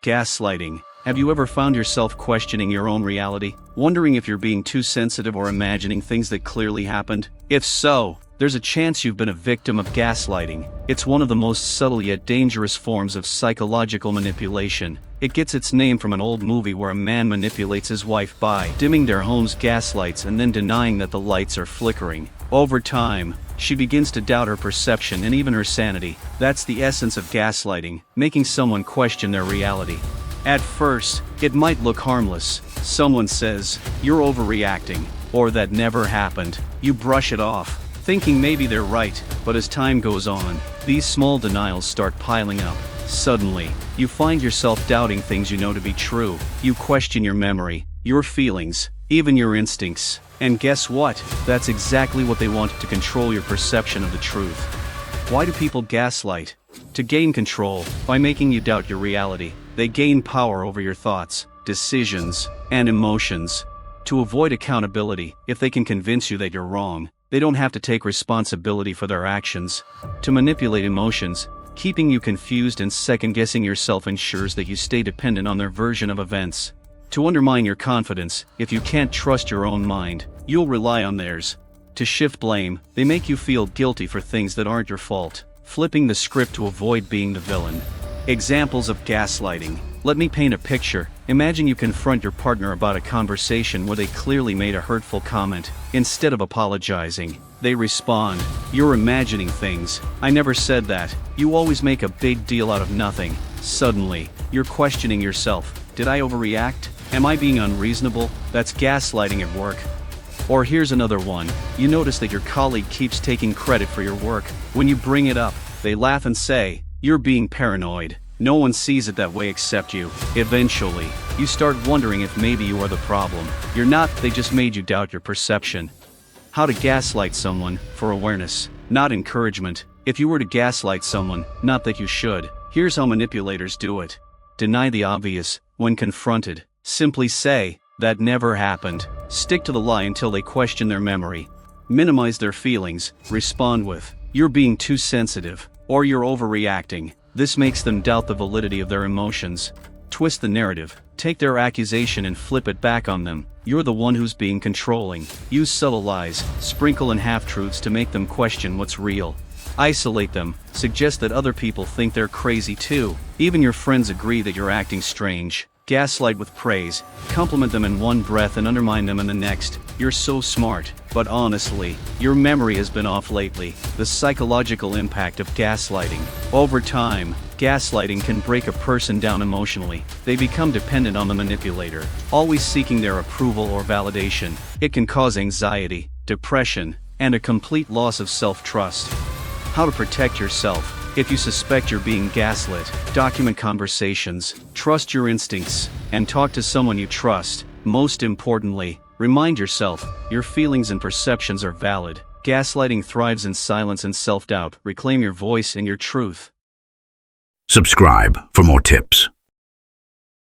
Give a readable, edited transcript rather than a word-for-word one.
Gaslighting. Have you ever found yourself questioning your own reality? Wondering if you're being too sensitive or imagining things that clearly happened? If so, there's a chance you've been a victim of gaslighting. It's one of the most subtle yet dangerous forms of psychological manipulation. It gets its name from an old movie where a man manipulates his wife by dimming their home's gaslights and then denying that the lights are flickering. Over time, she begins to doubt her perception and even her sanity. That's the essence of gaslighting, making someone question their reality. At first, it might look harmless. Someone says, "You're overreacting," or "That never happened." You brush it off, thinking maybe they're right, but as time goes on, these small denials start piling up. Suddenly, you find yourself doubting things you know to be true. You question your memory, your feelings, even your instincts. And guess what? That's exactly what they want, to control your perception of the truth. Why do people gaslight? To gain control, by making you doubt your reality. They gain power over your thoughts, decisions, and emotions. To avoid accountability, if they can convince you that you're wrong, they don't have to take responsibility for their actions. To manipulate emotions, keeping you confused and second-guessing yourself ensures that you stay dependent on their version of events. To undermine your confidence, if you can't trust your own mind, you'll rely on theirs. To shift blame, they make you feel guilty for things that aren't your fault, flipping the script to avoid being the villain. Examples of gaslighting. Let me paint a picture. Imagine you confront your partner about a conversation where they clearly made a hurtful comment. Instead of apologizing, they respond, "You're imagining things. I never said that. You always make a big deal out of nothing." Suddenly, you're questioning yourself. Did I overreact? Am I being unreasonable? That's gaslighting at work. Or here's another one. You notice that your colleague keeps taking credit for your work. When you bring it up, they laugh and say, "You're being paranoid. No one sees it that way except you." Eventually, you start wondering if maybe you are the problem. You're not, they just made you doubt your perception. How to gaslight someone, for awareness, not encouragement. If you were to gaslight someone, not that you should, here's how manipulators do it. Deny the obvious. When confronted, simply say, "That never happened." Stick to the lie until they question their memory. Minimize their feelings. Respond with, "You're being too sensitive," or "You're overreacting." This makes them doubt the validity of their emotions. Twist the narrative. Take their accusation and flip it back on them. You're the one who's being controlling. Use subtle lies, sprinkle in half-truths to make them question what's real. Isolate them. Suggest that other people think they're crazy too. Even your friends agree that you're acting strange. Gaslight with praise. Compliment them in one breath and undermine them in the next. "You're so smart, but honestly, your memory has been off lately." The psychological impact of gaslighting. Over time, gaslighting can break a person down emotionally. They become dependent on the manipulator, always seeking their approval or validation. It can cause anxiety, depression, and a complete loss of self-trust. How to protect yourself. If you suspect you're being gaslit, document conversations, trust your instincts, and talk to someone you trust. Most importantly, remind yourself, your feelings and perceptions are valid. Gaslighting thrives in silence and self-doubt. Reclaim your voice and your truth. Subscribe for more tips.